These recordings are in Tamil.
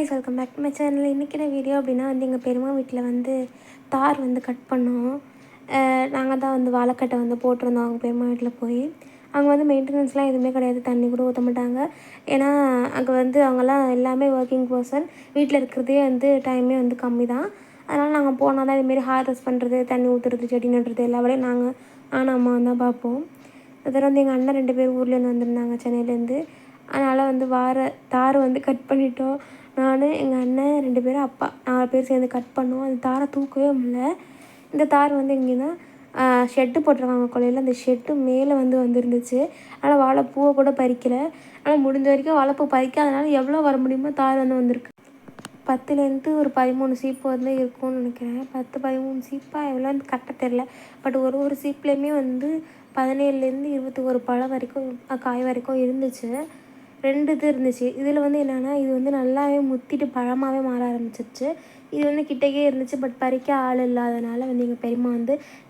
Guys welcome back to my channel. இன்றைக்கி என்ன வீடியோ அப்படின்னா எங்கள் பெரியம்மா வீட்டில் தார் கட் பண்ணோம். நாங்கள் தான் வாழைக்கட்டை போட்டிருந்தோம் அவங்க பெரியம்மா வீட்டில் போய். அங்கே மெயின்டெனன்ஸ்லாம் எதுவுமே கிடையாது, தண்ணி கூட ஊற்ற மாட்டாங்க. ஏன்னா அங்கே அவங்கெல்லாம் எல்லாமே ஒர்க்கிங் பர்சன், வீட்டில் இருக்கிறதே டைமே கம்மி தான். அதனால் நாங்கள் போனால் தான் இதுமாரி ஹார்வெஸ்ட் பண்ணுறது, தண்ணி ஊற்றுறது, செடி நடுறது எல்லா வேலையும் நானும் அம்மாவும் தான் பார்ப்போம். அதில் எங்கள் அண்ணன் 2 பேர் ஊர்லேருந்து வந்திருந்தாங்க, சென்னையிலேருந்து. அதனால் தார் கட் பண்ணிட்டோம். நான், எங்கள் அண்ணன் 2 பேரும், அப்பா 4 பேர் சேர்ந்து கட் பண்ணோம். அந்த தாரை தூக்கவே முடியல. இந்த தார் இங்கேன்னா ஷெட்டு போட்டிருக்காங்க கொல்லையில். அந்த ஷெட்டு மேலே வந்துருந்துச்சு. ஆனால் வாழைப்பூவை கூட பறிக்கலை. ஆனால் முடிஞ்ச வரைக்கும் வாழைப்பூ பறிக்காதனால எவ்வளோ வர முடியுமோ தார் வந்திருக்கு. 10லேருந்து ஒரு 13 சீப்பு இருக்கும்னு நினைக்கிறேன். 10-13 சீப்பாக எவ்வளோன்னு கரெக்டாக தெரில. பட் ஒரு சீப்லேயுமே 17லேருந்து 21 பழம் வரைக்கும், காய் வரைக்கும் இருந்துச்சு. 2 இது இருந்துச்சு. இதில் என்னென்னா இது நல்லாவே முத்திட்டு பழமாகவே மாற ஆரம்பிச்சிருச்சு. இது கிட்டக்கே இருந்துச்சு. பட் பறிக்க ஆள் இல்லாதனால எங்கள் பெரியம்மா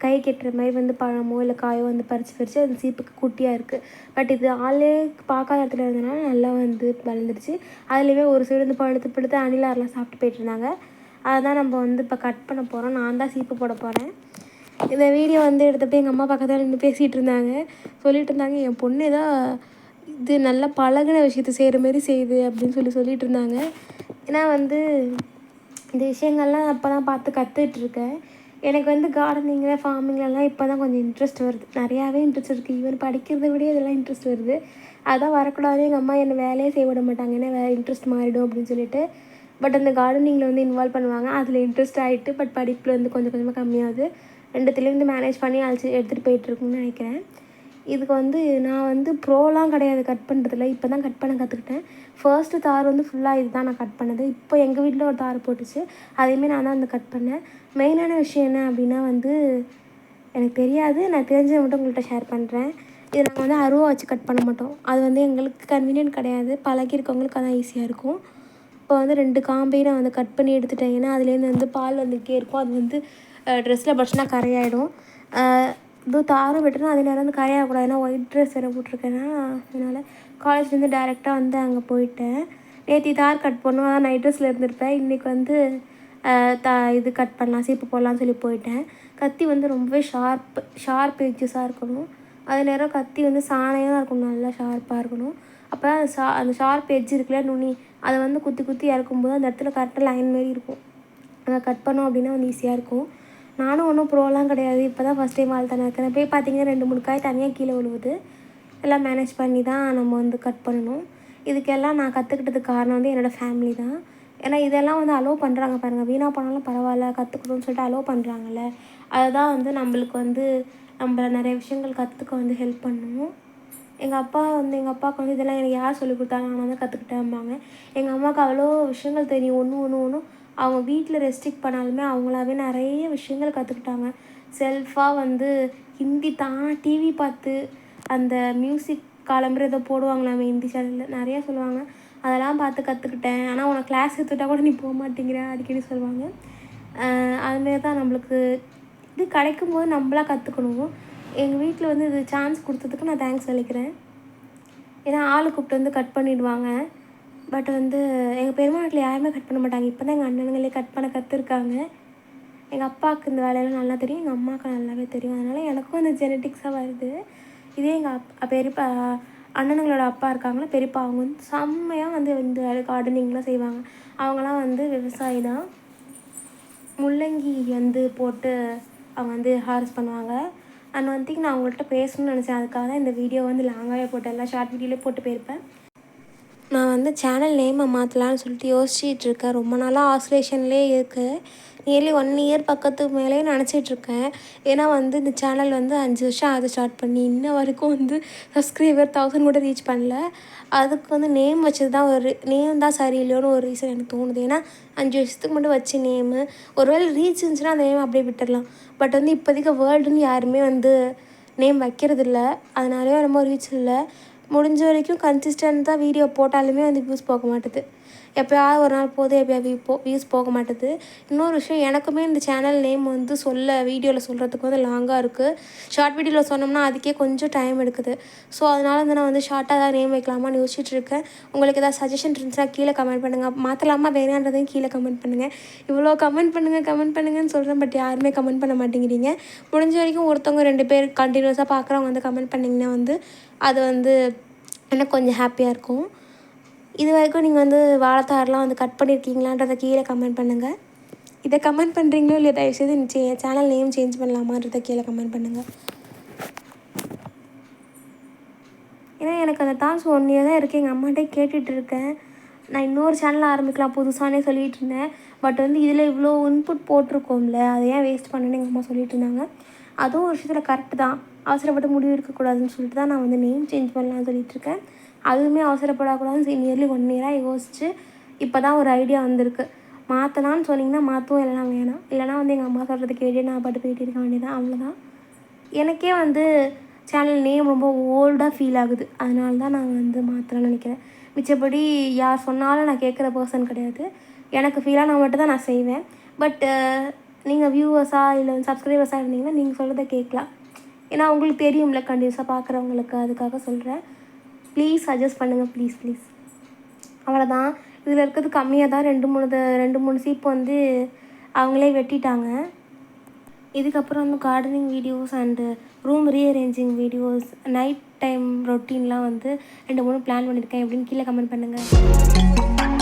கை கெட்டுற மாதிரி பழமோ இல்லை காயோ பறித்து அந்த சீப்புக்கு குட்டியாக இருக்குது. பட் இது ஆளே பார்க்காத இடத்துல இருந்தனால நல்லா வளர்ந்துருச்சு. அதுலேயுமே ஒரு சைடு பழுத்து அணிலாரெலாம் சாப்பிட்டு போயிட்டுருந்தாங்க. அதுதான் நம்ம இப்போ கட் பண்ண போகிறோம். நான் தான் சீப்பு போட போகிறேன். இந்த வீடியோ எடுத்தப்போ எங்கள் அம்மா பக்கத்தில் நின்று பேசிகிட்டு இருந்தாங்க. சொல்லிகிட்டு இருந்தாங்க, என் பொண்ணு தான் இது நல்லா பழகின விஷயத்தை செய்கிற மாரி செய்யுது அப்படின்னு சொல்லிகிட்டு இருந்தாங்க. ஏன்னா இந்த விஷயங்கள்லாம் அப்போ தான் பார்த்து கற்றுட்ருக்கேன். எனக்கு கார்டனிங்கில் ஃபார்மிங்லலாம் இப்போ தான் கொஞ்சம் இன்ட்ரெஸ்ட் வருது. நிறையாவே இன்ட்ரெஸ்ட் இருக்குது. ஈவன் படிக்கிறத விட இதெல்லாம் இன்ட்ரெஸ்ட் வருது. அதான் வரக்கூடாது, எங்கள் அம்மா என்னை வேலையே செய்ய விட மாட்டாங்க, ஏன்னா வேறு இன்ட்ரெஸ்ட் மாறிடும் அப்படின்னு சொல்லிட்டு. பட் அந்த கார்டனிங்கில் இன்வால்வ் பண்ணுவாங்க. அதில் இன்ட்ரெஸ்ட் ஆகிட்டு பட் படிப்பில் கொஞ்சம் கொஞ்சமாக கம்மியாகுது. 2த்துலேருந்து மேனேஜ் பண்ணி எடுத்துகிட்டு போயிட்டுருக்குன்னு நினைக்கிறேன். இதுக்கு நான் ப்ரோலாம் கிடையாது கட் பண்ணுறதுல. இப்போ தான் கட் பண்ண கற்றுக்கிட்டேன். ஃபர்ஸ்ட்டு தார் ஃபுல்லாக இது தான் நான் கட் பண்ணது. இப்போ எங்கள் வீட்டில் ஒரு தார் போட்டுச்சு, அதையுமே நான் தான் கட் பண்ணேன். மெயினான விஷயம் என்ன அப்படின்னா எனக்கு தெரியாது, நான் தெரிஞ்சதை மட்டும் உங்கள்கிட்ட ஷேர் பண்ணுறேன். இது நாங்கள் அருவா வச்சு கட் பண்ண மாட்டோம். அது எங்களுக்கு கன்வீனியன்ட் கிடையாது. பழகிருக்கவங்களுக்கு அதான் ஈஸியாக இருக்கும். இப்போ 2 காம்பையும் நான் கட் பண்ணி எடுத்துட்டேன். ஏன்னா அதுலேருந்து பால் வந்துக்கிட்டே இருக்கும். அது ட்ரெஸ்ஸில் பட்டுச்சுன்னா கரையாயிடும். தாரும் வெட்டணும், அதே நேரம் கரையாகக்கூடாது. ஏன்னா ஒயிட் ட்ரெஸ் வேறு போட்டிருக்கேன்னா, அதனால் காலேஜ்லேருந்து டேரெக்டாக அங்கே போயிட்டேன். நேற்று தார் கட் பண்ணோம், அதான் நைட் ட்ரெஸ்ஸில் இருந்திருப்பேன். இன்றைக்கி இது கட் பண்ணலாம், சீப்பு போடலான்னு சொல்லி போயிட்டேன். கத்தி ரொம்பவே ஷார்ப் எட்ஜஸாக இருக்கணும். அதே நேரம் கத்தி சாணையாக இருக்கணும், நல்லா ஷார்ப்பாக இருக்கணும். அப்போ தான் அந்த ஷார்ப் எட்ஜ் இருக்குல்ல, நுனி, அதை குத்தி இறக்கும்போது அந்த இடத்துல கரெக்டாக லைன் மாரி இருக்கும். அங்கே கட் பண்ணோம் அப்படின்னா ஈஸியாக இருக்கும். நானும் ஒன்றும் ப்ரோலாம் கிடையாது. இப்போ தான் ஃபஸ்ட் டைம் தானே இருக்கேன். போய் பார்த்தீங்கன்னா 2-3 காய் தனியாக கீழே விழுவுது. எல்லாம் மேனேஜ் பண்ணி தான் நம்ம கட் பண்ணணும். இதுக்கெல்லாம் நான் கற்றுக்கிட்டதுக்கு காரணம் என்னோடய ஃபேமிலி தான். ஏன்னா இதெல்லாம் அலோவ் பண்ணுறாங்க பாருங்கள். வீணாக போனாலும் பரவாயில்ல, கற்றுக்கணும்னு சொல்லிட்டு அலோவ் பண்ணுறாங்கல்ல. அதுதான் நம்மளுக்கு நம்ம நிறைய விஷயங்கள் கற்றுக்க ஹெல்ப் பண்ணணும். எங்கள் அப்பாவுக்கு இதெல்லாம் எனக்கு யார் சொல்லிக் கொடுத்தாங்க, நான் தான் கற்றுக்கிட்டேன்பாங்க. எங்கள் அம்மாவுக்கு அவ்வளோ விஷயங்கள் தெரியும். ஒன்றும் அவங்க வீட்டில் ரெஸ்ட்ரிக்ட் பண்ணாலுமே அவங்களாவே நிறைய விஷயங்கள் கற்றுக்கிட்டாங்க. செல்ஃபாக ஹிந்தி தானாக டிவி பார்த்து அந்த மியூசிக் கிளம்புறதை போடுவாங்களாமே ஹிந்தி சேனலில், நிறையா சொல்லுவாங்க. அதெல்லாம் பார்த்து கற்றுக்கிட்டேன். ஆனால் உனக்கு கிளாஸ் எடுத்துட்டால் கூட நீ போக மாட்டேங்கிற அடிக்கடி சொல்லுவாங்க. அதுமாரி தான் நம்மளுக்கு இது கிடைக்கும்போது நம்மளாக கற்றுக்கணும். எங்கள் வீட்டில் இது சான்ஸ் கொடுத்ததுக்கு நான் தேங்க்ஸ் சொல்லிக்கிறேன். ஏன்னா ஆள் கூப்பிட்டு கட் பண்ணிவிடுவாங்க. பட் எங்கள் பெரியம்மா வீட்டில் யாருமே கட் பண்ண மாட்டாங்க. இப்போ தான் எங்கள் அண்ணனுங்களே கட் பண்ண கற்றுருக்காங்க. எங்கள் அப்பாவுக்கு இந்த வேலையெல்லாம் நல்லா தெரியும், எங்கள் அம்மாவுக்கு நல்லாவே தெரியும். அதனால் எனக்கும் இந்த ஜெனட்டிக்ஸாக வருது. இதே எங்கள் பெரியப்பா அண்ணனுங்களோட அப்பா இருக்காங்களா, பெரியப்பா, அவங்க செம்மையாக இந்த வேலை கார்டனிங்லாம் செய்வாங்க. அவங்களாம் விவசாயி தான். முள்ளங்கி போட்டு அவங்க ஹார்வெஸ்ட் பண்ணுவாங்க. அண்ட் நான் அவங்கள்ட்ட பேசணும்னு நினச்சேன். அதுக்காக தான் இந்த வீடியோ லாங்காகவே போட்டேன். எல்லாம் ஷார்ட் வீடியோலேயே போட்டு போயிருப்பேன். நான் சேனல் நேமை மாற்றலான்னு சொல்லிட்டு யோசிச்சிட்ருக்கேன். ரொம்ப நாளாக ஆஸ்லேஷன்லேயே இருக்குது. நியர்லி 1 இயர் பக்கத்துக்கு மேலேயே நினச்சிட்ருக்கேன். ஏன்னா இந்த சேனல் 5 வருஷம் ஆகுது ஸ்டார்ட் பண்ணி. இன்ன வரைக்கும் சப்ஸ்கிரைபர் 1000 கூட ரீச் பண்ணல. அதுக்கு நேம் வச்சது தான் நேம் தான் சரியில்லையோன்னு ஒரு ரீசன் எனக்கு தோணுது. ஏன்னா 5 வருஷத்துக்கு மட்டும் வச்ச நேமு ஒருவேளை ரீச் இருந்துச்சுன்னா அந்த நேம் அப்படியே விட்டுடலாம். பட் இப்போதைக்கு வேர்ல்டுன்னு யாருமே நேம் வைக்கிறதில்ல. அதனாலேயே ரொம்ப ரீச் இல்லை. முடிஞ்ச வரைக்கும் கன்சிஸ்டண்ட்டாக வீடியோ போட்டாலுமே வந்து வியூஸ் போக மாட்டுது. எப்போயாவது ஒரு நாள் போகுது, எப்போயாவது வியூஸ் போக மாட்டுது. இன்னொரு விஷயம், எனக்குமே இந்த சேனல் நேம் வந்து வீடியோவில் சொல்கிறதுக்கு வந்து லாங்காக இருக்குது. ஷார்ட் வீடியோவில் சொன்னோம்னா அதுக்கே கொஞ்சம் டைம் எடுக்குது. ஸோ அதனால வந்து நான் வந்து ஷார்ட்டாக தான் நேம் வைக்கலாமான்னு யோசிச்சுட்ருக்கேன். உங்களுக்கு ஏதாவது சஜஷன் இருந்துச்சுன்னா கீழே கமெண்ட் பண்ணுங்கள். மாற்றலாமா வேணான்றதையும் கீழே கமெண்ட் பண்ணுங்கள். இவ்வளோ கமெண்ட் பண்ணுங்கன்னு சொல்கிறேன், பட் யாருமே கமெண்ட் பண்ண மாட்டேங்கிறீங்க. முடிஞ்ச வரைக்கும் ஒருத்தவங்க 2 பேர் கண்டினியூஸாக பார்க்குறவங்க வந்து கமெண்ட் பண்ணிங்கன்னா வந்து அது வந்து எனக்கு கொஞ்சம் ஹாப்பியாக இருக்கும். இது வரைக்கும் நீங்கள் வந்து வாழைத்தாரெலாம் வந்து கட் பண்ணியிருக்கீங்களான்றதை கீழே கமெண்ட் பண்ணுங்கள். இதை கமெண்ட் பண்ணுறீங்களோ இல்லையா, தயவுசெய்து சேனல் நேம் சேஞ்ச் பண்ணலாமான்றதை கீழே கமெண்ட் பண்ணுங்கள். ஏன்னா எனக்கு அந்த தாட்ஸ் 1 year தான் இருக்குது. எங்கள் அம்மாட்டே கேட்டுட்ருக்கேன். நான் இன்னொரு சேனல் ஆரம்பிக்கலாம் புதுசானே சொல்லிகிட்டு இருந்தேன். பட் வந்து இதில் இவ்வளோ இன்புட் போட்டிருக்கோம்ல, அதை ஏன் வேஸ்ட் பண்ணுன்னு எங்கள் அம்மா சொல்லிட்டு இருந்தாங்க. அதுவும் ஒரு விஷயத்தில் கரெக்டு தான். அவசரப்பட்டு முடிவு எடுக்கக்கூடாதுன்னு சொல்லிட்டு தான் நான் வந்து நேம் சேஞ்ச் பண்ணலான்னு சொல்லிகிட்ருக்கேன். அதுவுமே அவசரப்படக்கூடாதுன்னு நியர்லி 1 year யோசிச்சு இப்போ தான் ஒரு ஐடியா வந்திருக்கு. மாற்றலான்னு சொன்னிங்கன்னா மாற்றவும், இல்லைனா வேணாம். இல்லைனா வந்து எங்கள் அம்மா சொல்கிறத கேட்டு நான் பாட்டு போயிட்டு இருக்க வேண்டியதான், அவ்வளோதான். எனக்கே வந்து சேனல் நேம் ரொம்ப ஓல்டாக ஃபீல் ஆகுது. அதனால தான் நான் வந்து மாற்றலான்னு நினைக்கிறேன். மிச்சப்படி யார் சொன்னாலும் நான் கேட்குற பர்சன் கிடையாது. எனக்கு ஃபீலாக மட்டும் தான் நான் செய்வேன். பட் நீங்கள் வியூவர்ஸாக இல்லை சப்ஸ்கிரைபர்ஸாக இருந்தீங்கன்னா நீங்கள் சொல்கிறத கேட்கலாம். ஏன்னா உங்களுக்கு தெரியும்ல கண்டிப்பாக பார்க்குறவங்களுக்கு, அதுக்காக சொல்கிறேன். ப்ளீஸ் சஜஸ்ட் பண்ணுங்கள், ப்ளீஸ். அவ்வளோதான். இதில் இருக்கிறது கம்மியாக தான். 2-3 சீப்பு வந்து அவங்களே வெட்டிட்டாங்க. இதுக்கப்புறம் வந்து gardening videos and room rearranging videos, night time ரொட்டீன்லாம் வந்து 2-3 பிளான் பண்ணியிருக்கேன். எப்படின்னு கீழே கமெண்ட் பண்ணுங்கள்.